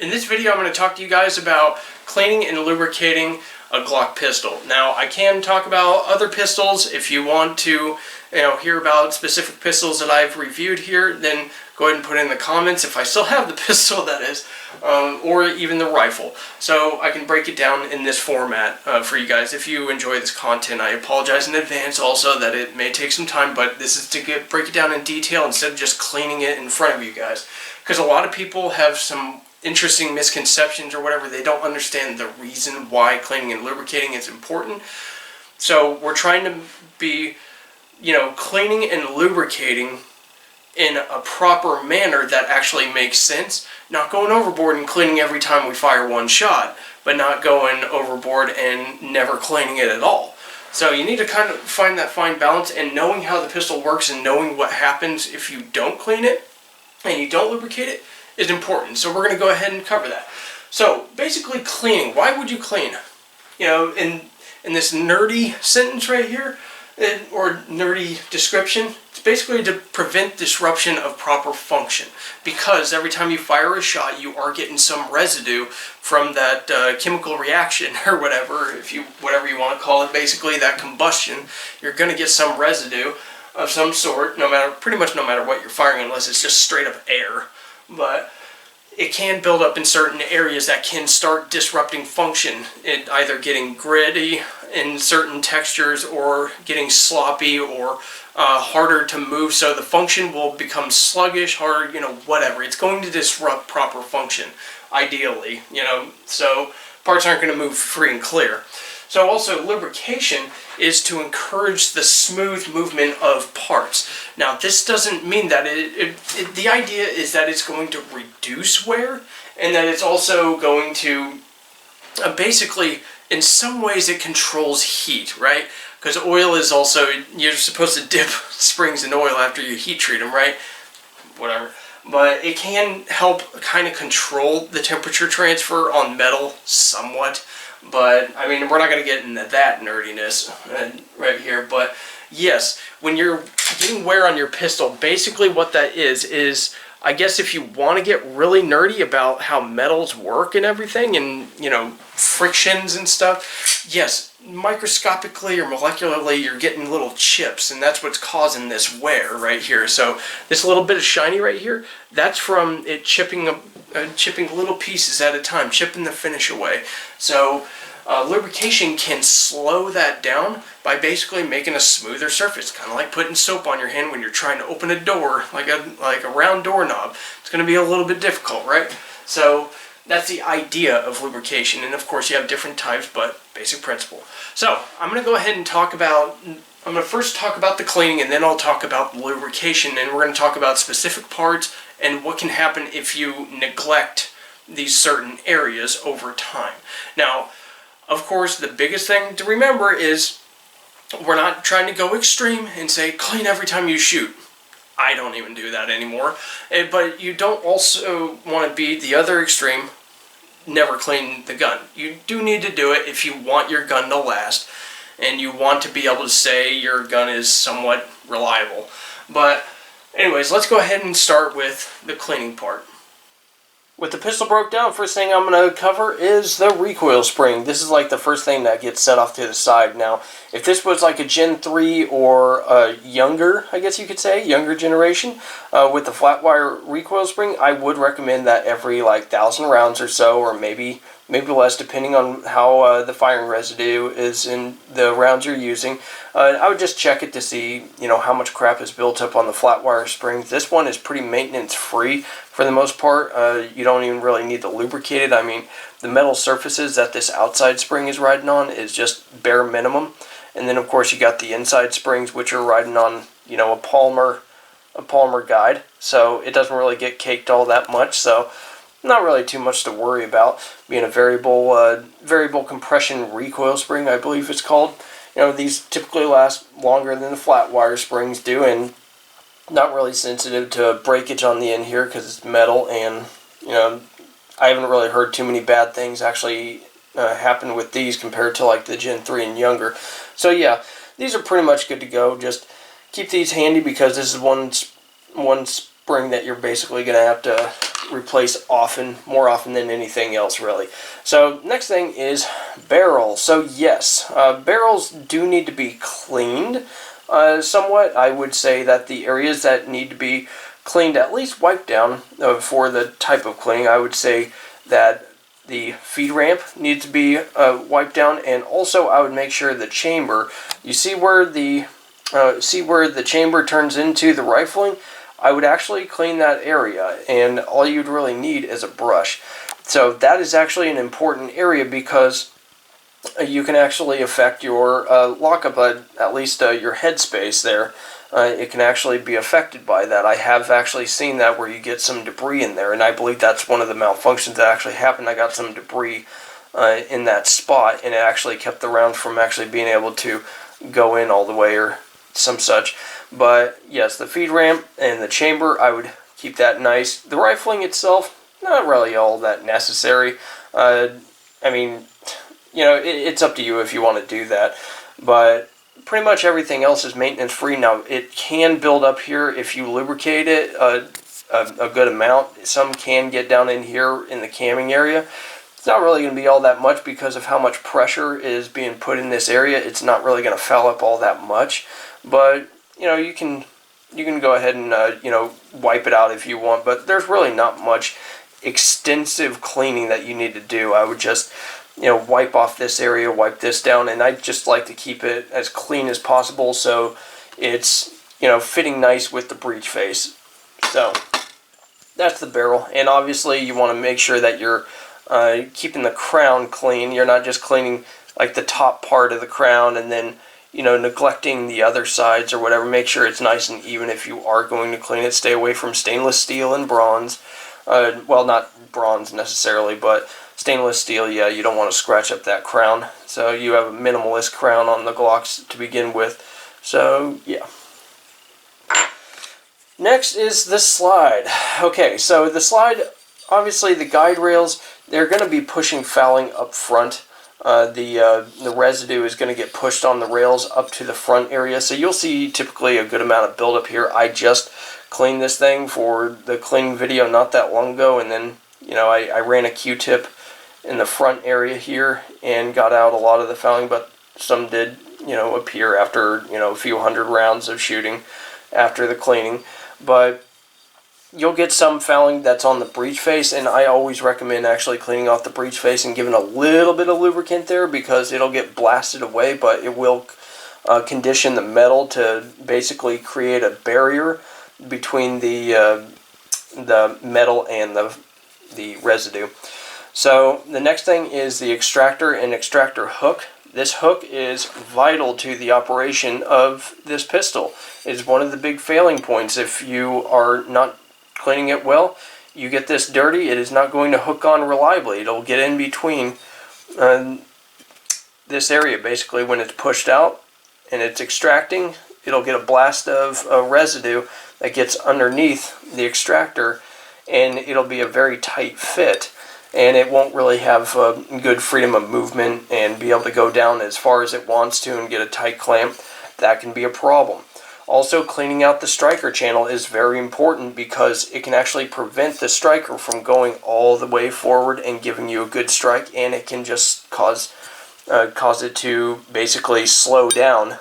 In this video, I'm going to talk to you guys about cleaning and lubricating a Glock pistol. Now, I can talk about other pistols. If you want to, hear about specific pistols that I've reviewed here, then go ahead and put it in the comments if I still have the pistol, that is, or even the rifle. So I can break it down in this format for you guys. If you enjoy this content, I apologize in advance also that it may take some time, but this is to break it down in detail instead of just cleaning it in front of you guys. Because a lot of people have some interesting misconceptions or whatever. They don't understand the reason why cleaning and lubricating is important. So we're trying to be, cleaning and lubricating in a proper manner that actually makes sense. Not going overboard and cleaning every time we fire one shot, but not going overboard and never cleaning it at all. So you need to kind of find that fine balance, and knowing how the pistol works and knowing what happens if you don't clean it and you don't lubricate it is important. So we're going to go ahead and cover that. So basically, cleaning. Why would you clean? In this nerdy sentence right here, or nerdy description, it's basically to prevent disruption of proper function. Because every time you fire a shot, you are getting some residue from that chemical reaction or whatever, whatever you want to call it. Basically, that combustion, you're going to get some residue of some sort, pretty much no matter what you're firing, unless it's just straight up air. But it can build up in certain areas that can start disrupting function. It either getting gritty in certain textures or getting sloppy or harder to move, so the function will become sluggish, harder, whatever. It's going to disrupt proper function, ideally, so parts aren't going to move free and clear. So also, lubrication is to encourage the smooth movement of parts. Now, this doesn't mean that the idea is that it's going to reduce wear, and that it's also going to basically, in some ways, it controls heat, right? Because oil is also, you're supposed to dip springs in oil after you heat treat them, right? Whatever. But it can help kind of control the temperature transfer on metal somewhat. But, we're not going to get into that nerdiness right here. But, yes, when you're getting wear on your pistol, basically what that is, I guess if you want to get really nerdy about how metals work and everything, and, frictions and stuff, yes, microscopically or molecularly, you're getting little chips, and that's what's causing this wear right here. So, this little bit of shiny right here, that's from it chipping little pieces at a time, chipping the finish away. So lubrication can slow that down by basically making a smoother surface, kind of like putting soap on your hand when you're trying to open a door, like a round doorknob. It's going to be a little bit difficult, right? So that's the idea of lubrication, and of course you have different types, but basic principle. So I'm going to go ahead and I'm going to first talk about the cleaning, and then I'll talk about lubrication, and we're going to talk about specific parts and what can happen if you neglect these certain areas over time. Now, of course, the biggest thing to remember is we're not trying to go extreme and say clean every time you shoot. I don't even do that anymore. But you don't also want to be the other extreme, never clean the gun. You do need to do it if you want your gun to last and you want to be able to say your gun is somewhat reliable. But anyways, let's go ahead and start with the cleaning part. With the pistol broke down, first thing I'm going to cover is the recoil spring. This is like the first thing that gets set off to the side. Now, if this was like a Gen 3 or a younger, I guess you could say, younger generation, with the flat wire recoil spring, I would recommend that every 1,000 rounds or so, or maybe less, depending on how the firing residue is in the rounds you're using. I would just check it to see, how much crap is built up on the flat wire springs. This one is pretty maintenance free for the most part. You don't even really need to lubricate it. The metal surfaces that this outside spring is riding on is just bare minimum. And then of course you got the inside springs, which are riding on, a polymer guide. So it doesn't really get caked all that much. So not really too much to worry about. Being a variable compression recoil spring, I believe it's called. These typically last longer than the flat wire springs do, and not really sensitive to breakage on the end here because it's metal, and I haven't really heard too many bad things actually happen with these compared to the Gen 3 and younger. So yeah, these are pretty much good to go. Just keep these handy because this is one spring that you're basically going to have to replace more often than anything else, really. So next thing is barrels. So yes, barrels do need to be cleaned somewhat. I would say that the areas that need to be cleaned, at least wiped down for the type of cleaning, I would say that the feed ramp needs to be wiped down, and also I would make sure the chamber, you see where the chamber turns into the rifling, I would actually clean that area, and all you'd really need is a brush. So that is actually an important area because you can actually affect your lockup, at least your headspace there. It can actually be affected by that. I have actually seen that where you get some debris in there, and I believe that's one of the malfunctions that actually happened. I got some debris in that spot, and it actually kept the round from actually being able to go in all the way or some such. But yes, the feed ramp and the chamber, I would keep that nice. The rifling itself, not really all that necessary. I mean, you know, it's up to you if you want to do that, but pretty much everything else is maintenance free. Now, it can build up here if you lubricate it a good amount. Some can get down in here in the camming area. It's not really going to be all that much because of how much pressure is being put in this area. It's not really going to foul up all that much, but you know, you can go ahead and you know, wipe it out if you want, but there's really not much extensive cleaning that you need to do. I would just, you know, wipe off this area, wipe this down, and I just like to keep it as clean as possible so it's, you know, fitting nice with the breech face. So that's the barrel, and obviously you want to make sure that you're keeping the crown clean. You're not just cleaning like the top part of the crown and then, you know, neglecting the other sides or whatever. Make sure it's nice and even if you are going to clean it. Stay away from stainless steel and bronze. Well, not bronze necessarily, but stainless steel, yeah, you don't want to scratch up that crown. So you have a minimalist crown on the Glocks to begin with. So, yeah. Next is the slide. Okay, so the slide, obviously the guide rails, they're going to be pushing fouling up front. The residue is going to get pushed on the rails up to the front area. So you'll see typically a good amount of buildup here. I just cleaned this thing for the cleaning video not that long ago, and then, you know, I ran a Q-tip in the front area here and got out a lot of the fouling, but some did, you know, appear after, you know, a few hundred rounds of shooting after the cleaning. But you'll get some fouling that's on the breech face, and I always recommend actually cleaning off the breech face and giving a little bit of lubricant there because it'll get blasted away, but it will condition the metal to basically create a barrier between the metal and the residue. So the next thing is the extractor and extractor hook. This hook is vital to the operation of this pistol. It is one of the big failing points. If you are not cleaning it well, you get this dirty, it is not going to hook on reliably. It'll get in between this area basically when it's pushed out and it's extracting. It'll get a blast of residue that gets underneath the extractor, and it'll be a very tight fit, and it won't really have good freedom of movement and be able to go down as far as it wants to and get a tight clamp. That can be a problem. Also, cleaning out the striker channel is very important because it can actually prevent the striker from going all the way forward and giving you a good strike, and it can just cause it to basically slow down,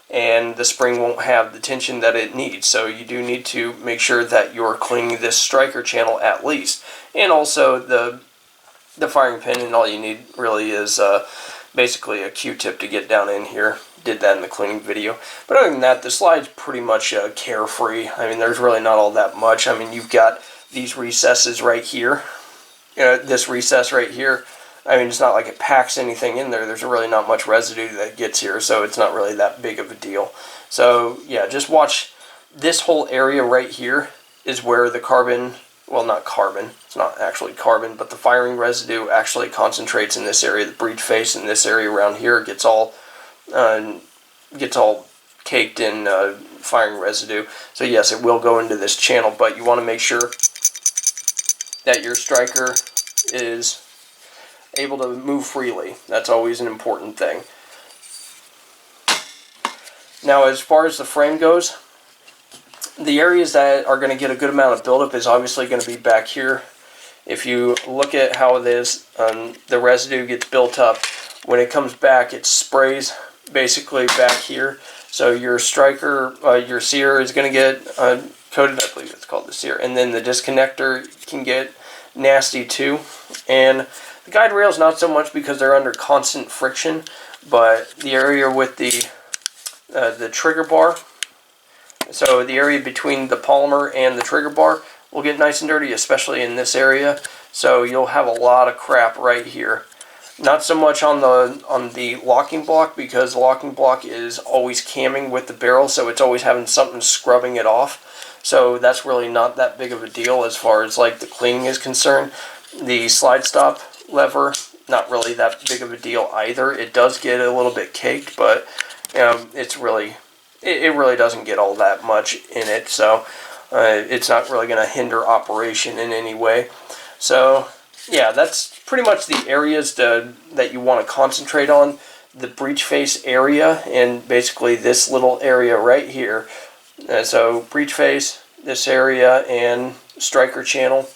and the spring won't have the tension that it needs. So you do need to make sure that you're cleaning this striker channel at least. And also the firing pin, and all you need really is basically a Q-tip to get down in here. Did that in the cleaning video. But other than that, the slide's pretty much carefree. I mean, there's really not all that much. I mean, you've got these recesses right here. This recess right here. I mean, it's not like it packs anything in there. There's really not much residue that gets here, so it's not really that big of a deal. So, yeah, just watch this whole area right here is where the carbon, well, not carbon, it's not actually carbon, but the firing residue actually concentrates in this area. The breech face in this area around here gets all caked in firing residue. So yes, it will go into this channel, but you want to make sure that your striker is able to move freely. That's always an important thing. Now, as far as the frame goes, The areas that are going to get a good amount of buildup is obviously going to be back here. If you look at how it is, the residue gets built up. When it comes back, it sprays basically back here. So your striker, your sear is going to get coated, I believe it's called the sear. And then the disconnector can get nasty too. And the guide rails not so much because they're under constant friction, but the area with the trigger bar, so the area between the polymer and the trigger bar will get nice and dirty, especially in this area. So you'll have a lot of crap right here. Not so much on the locking block, because the locking block is always camming with the barrel, so it's always having something scrubbing it off. So that's really not that big of a deal as far as like the cleaning is concerned. The slide stop lever, not really that big of a deal either. It does get a little bit caked, but it's really, it really doesn't get all that much in it, so it's not really going to hinder operation in any way. So yeah, that's pretty much the areas that you want to concentrate on. The breech face area, and basically this little area right here. So breech face, this area, and striker channel,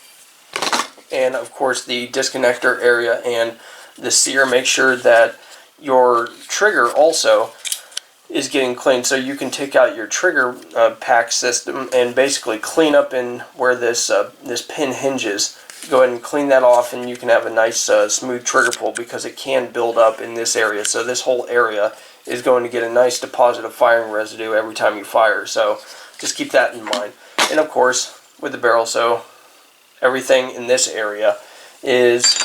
and of course the disconnector area and the sear. Make sure that your trigger also is getting cleaned, so you can take out your trigger pack system and basically clean up in where this this pin hinges. Go ahead and clean that off, and you can have a nice smooth trigger pull, because it can build up in this area. So this whole area is going to get a nice deposit of firing residue every time you fire. So just keep that in mind. And of course, with the barrel, so everything in this area is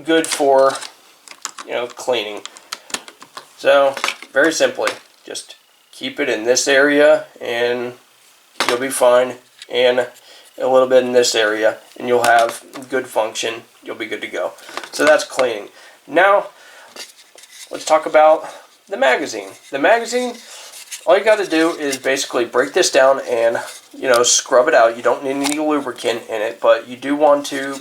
good for, cleaning. So very simply, just keep it in this area and you'll be fine, and a little bit in this area and you'll have good function. You'll be good to go. So that's cleaning. Now let's talk about the magazine. The magazine, all you got to do is basically break this down and scrub it out. You don't need any lubricant in it, but you do want to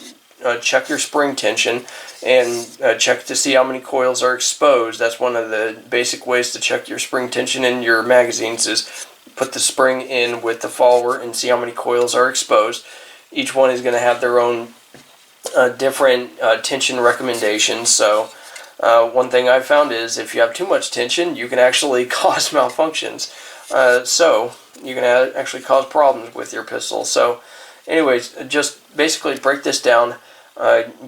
check your spring tension and check to see how many coils are exposed. That's one of the basic ways to check your spring tension in your magazines, is put the spring in with the follower and see how many coils are exposed. Each one is going to have their own different tension recommendations. So one thing I've found is if you have too much tension, you can actually cause malfunctions. So you can actually cause problems with your pistol. So anyways, just basically break this down.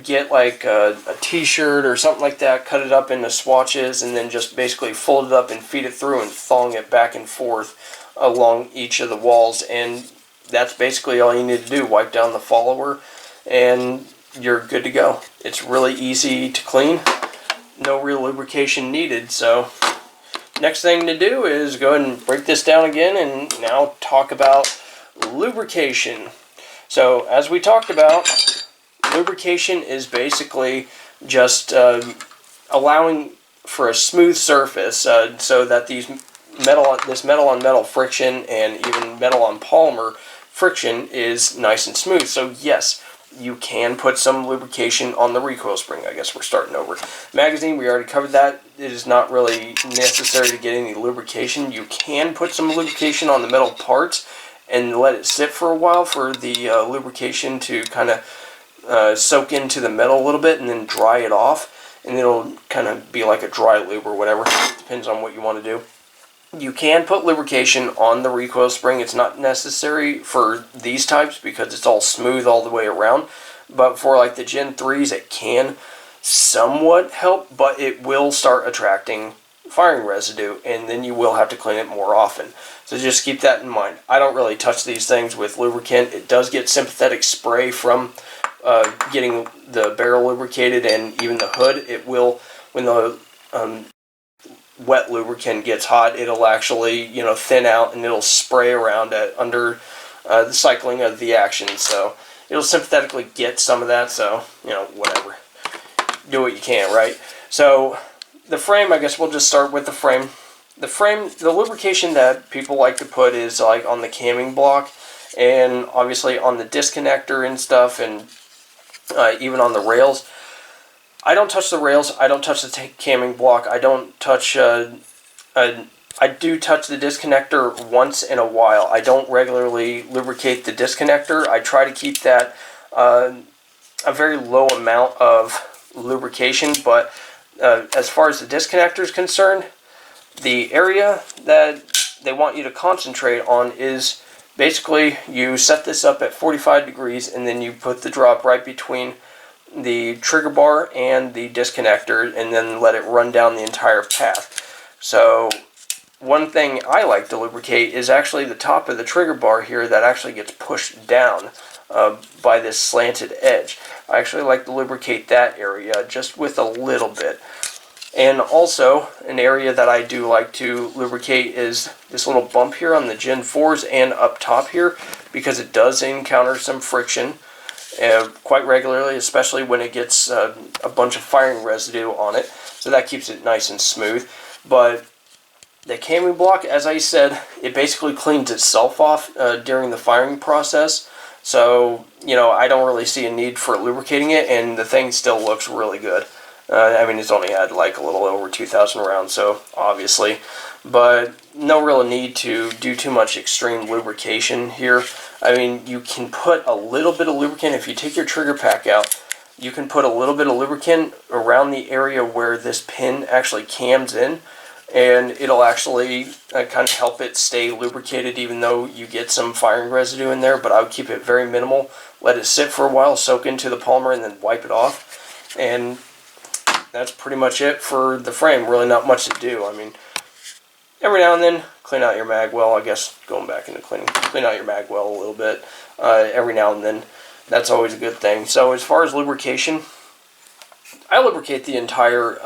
Get like a t-shirt or something like that, cut it up into swatches, and then just basically fold it up and feed it through and thong it back and forth along each of the walls. And that's basically all you need to do. Wipe down the follower and you're good to go. It's really easy to clean. No real lubrication needed. So next thing to do is go ahead and break this down again and now talk about lubrication. So as we talked about, lubrication is basically just allowing for a smooth surface, so that this metal on metal friction and even metal on polymer friction is nice and smooth. So yes, you can put some lubrication on the recoil spring. I guess we're starting over. Magazine, we already covered that. It is not really necessary to get any lubrication. You can put some lubrication on the metal parts and let it sit for a while for the lubrication to kind of soak into the metal a little bit and then dry it off, and it'll kind of be like a dry lube or whatever. Depends on what you want to do. You can put lubrication on the recoil spring. It's not necessary for these types because it's all smooth all the way around, but for like the Gen 3s it can somewhat help, but it will start attracting firing residue, and then you will have to clean it more often. So just keep that in mind. I don't really touch these things with lubricant. It does get sympathetic spray from getting the barrel lubricated, and even the hood. It will, when the wet lubricant gets hot, it'll actually thin out and it'll spray around under the cycling of the action. So it'll sympathetically get some of that. So whatever, do what you can, right? So the frame, I guess we'll just start with the frame. The lubrication that people like to put is like on the camming block, and obviously on the disconnector and stuff, and even on the rails. I don't touch the rails. I don't touch the camming block. I don't touch I do touch the disconnector once in a while. I don't regularly lubricate the disconnector. I try to keep that a very low amount of lubrication, but as far as the disconnector is concerned, the area that they want you to concentrate on is basically you set this up at 45 degrees and then you put the drop right between the trigger bar and the disconnector and then let it run down the entire path. So one thing I like to lubricate is actually the top of the trigger bar here that actually gets pushed down by this slanted edge. I actually like to lubricate that area just with a little bit. And also, an area that I do like to lubricate is this little bump here on the Gen 4s and up top here, because it does encounter some friction quite regularly, especially when it gets a bunch of firing residue on it. So that keeps it nice and smooth. But the camming block, as I said, it basically cleans itself off during the firing process. So, you know, I don't really see a need for lubricating it, and the thing still looks really good. I mean, it's only had like a little over 2,000 rounds, so obviously, but no real need to do too much extreme lubrication here. I mean, you can put a little bit of lubricant, if you take your trigger pack out, you can put a little bit of lubricant around the area where this pin actually cams in, and it'll actually kind of help it stay lubricated even though you get some firing residue in there, but I would keep it very minimal, let it sit for a while, soak into the polymer, and then wipe it off, and that's pretty much it for the frame. Really not much to do. I mean, every now and then, clean out your mag well. I guess going back into clean out your mag well a little bit. Every now and then, that's always a good thing. So as far as lubrication, I lubricate the entire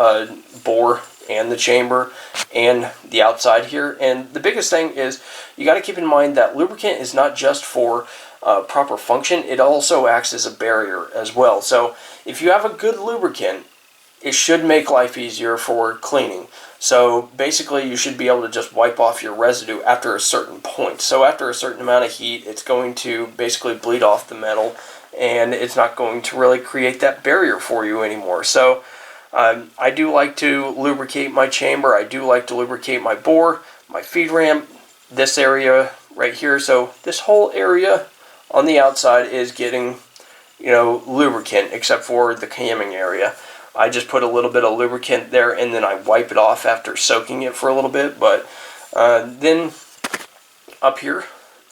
bore and the chamber and the outside here. And the biggest thing is you got to keep in mind that lubricant is not just for proper function. It also acts as a barrier as well. So if you have a good lubricant, it should make life easier for cleaning. So basically you should be able to just wipe off your residue after a certain point. So after a certain amount of heat, it's going to basically bleed off the metal and it's not going to really create that barrier for you anymore. So I do like to lubricate my chamber. I do like to lubricate my bore, my feed ramp, this area right here. So this whole area on the outside is getting, you know, lubricant except for the camming area. I just put a little bit of lubricant there and then I wipe it off after soaking it for a little bit. But then up here,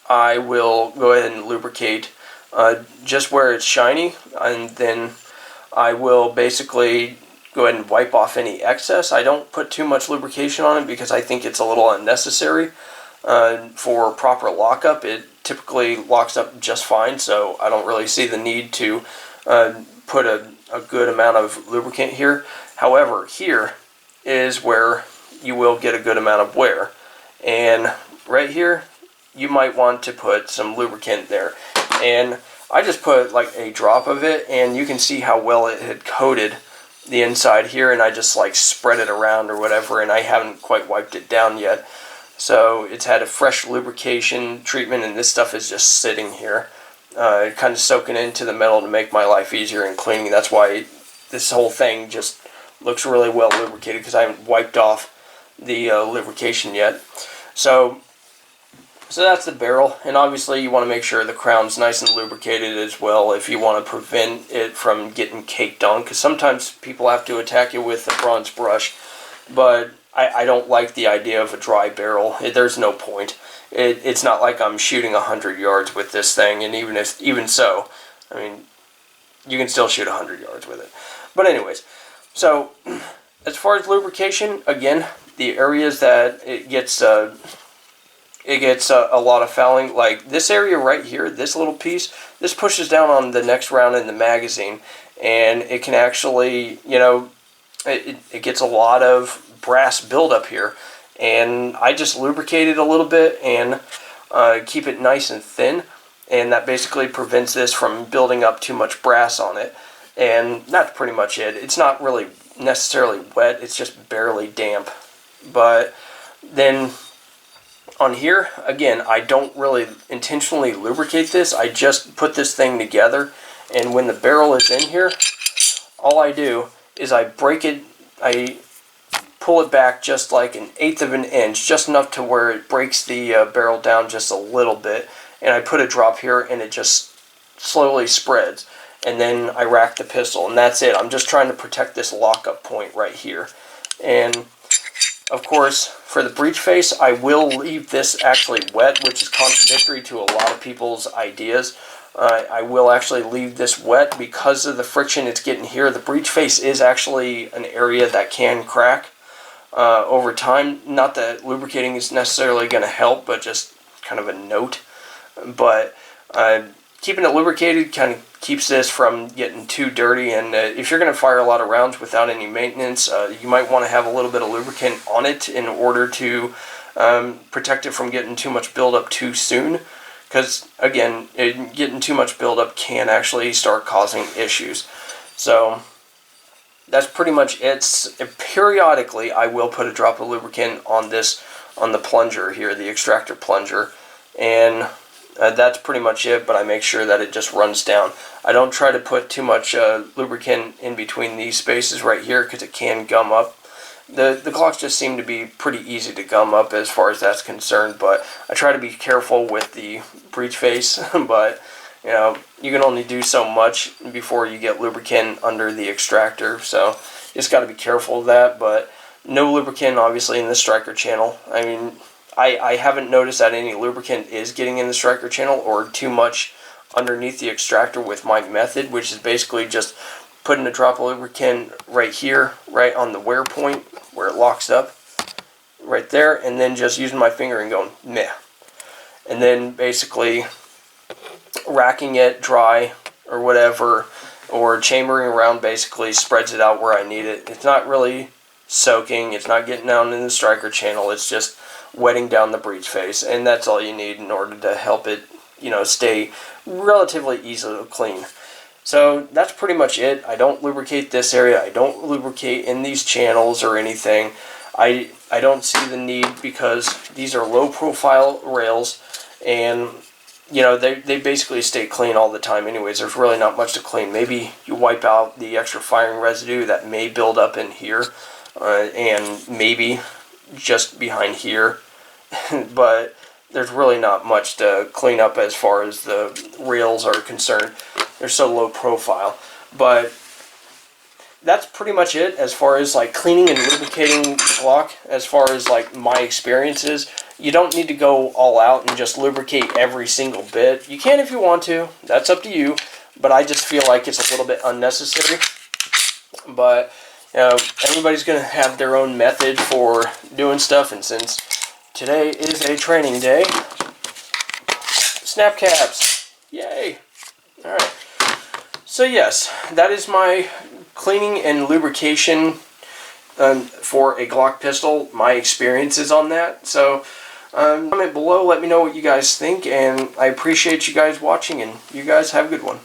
I will go ahead and lubricate just where it's shiny, and then I will basically go ahead and wipe off any excess. I don't put too much lubrication on it because I think it's a little unnecessary for proper lockup. It typically locks up just fine, so I don't really see the need to put a good amount of lubricant here. However, here is where you will get a good amount of wear, and right here you might want to put some lubricant there. And I just put like a drop of it, and you can see how well it had coated the inside here, and I just like spread it around or whatever, and I haven't quite wiped it down yet. So it's had a fresh lubrication treatment, and this stuff is just sitting here kind of soaking into the metal to make my life easier in cleaning. That's why this whole thing just looks really well lubricated, because I haven't wiped off the lubrication yet. So that's the barrel, and obviously you want to make sure the crown's nice and lubricated as well if you want to prevent it from getting caked on, because sometimes people have to attack you with a bronze brush, but I don't like the idea of a dry barrel. There's no point. It's not like I'm shooting 100 yards with this thing, and even so, I mean, you can still shoot 100 yards with it. But anyways, so as far as lubrication, again, the areas that it gets a lot of fouling, like this area right here, this little piece, this pushes down on the next round in the magazine, and it can actually, you know, it gets a lot of brass buildup here, and I just lubricate it a little bit and keep it nice and thin, and that basically prevents this from building up too much brass on it. And that's pretty much it. It's not really necessarily wet, it's just barely damp. But then on here, again, I don't really intentionally lubricate this. I just put this thing together, and when the barrel is in here, all I do is I break it, I pull it back just like 1/8 of an inch, just enough to where it breaks the barrel down just a little bit. And I put a drop here, and it just slowly spreads. And then I rack the pistol, and that's it. I'm just trying to protect this lockup point right here. And of course, for the breech face, I will leave this actually wet, which is contradictory to a lot of people's ideas. I will actually leave this wet because of the friction it's getting here. The breech face is actually an area that can crack over time. Not that lubricating is necessarily going to help, but just kind of a note. But keeping it lubricated kind of keeps this from getting too dirty. And if you're going to fire a lot of rounds without any maintenance, you might want to have a little bit of lubricant on it in order to protect it from getting too much buildup too soon. Because, again, getting too much buildup can actually start causing issues. So that's pretty much it. Periodically, I will put a drop of lubricant on the plunger here, the extractor plunger. And that's pretty much it, but I make sure that it just runs down. I don't try to put too much lubricant in between these spaces right here because it can gum up. The Glocks just seem to be pretty easy to gum up as far as that's concerned, but I try to be careful with the breech face, but you know, you can only do so much before you get lubricant under the extractor, so you just got to be careful of that. But no lubricant obviously in the striker channel. I mean, I haven't noticed that any lubricant is getting in the striker channel or too much underneath the extractor with my method, which is basically just putting a drop of lubricant right here, right on the wear point where it locks up, right there, and then just using my finger and going meh, and then basically racking it dry or whatever, or chambering around basically spreads it out where I need it. It's not really soaking, it's not getting down in the striker channel, it's just wetting down the breech face, and that's all you need in order to help it, you know, stay relatively easily clean. So that's pretty much it. I don't lubricate this area. I don't lubricate in these channels or anything. I don't see the need because these are low profile rails, and you know, they basically stay clean all the time anyways. There's really not much to clean. Maybe you wipe out the extra firing residue that may build up in here, and maybe just behind here, but there's really not much to clean up as far as the rails are concerned. They're so low profile. But that's pretty much it as far as like cleaning and lubricating the Glock. As far as like my experiences, you don't need to go all out and just lubricate every single bit. You can if you want to, that's up to you, but I just feel like it's a little bit unnecessary. But you know, everybody's going to have their own method for doing stuff, and since today is a training day, snap caps, yay! Alright, so yes, that is my cleaning and lubrication for a Glock pistol, my experiences on that. So comment below, let me know what you guys think, and I appreciate you guys watching, and you guys have a good one.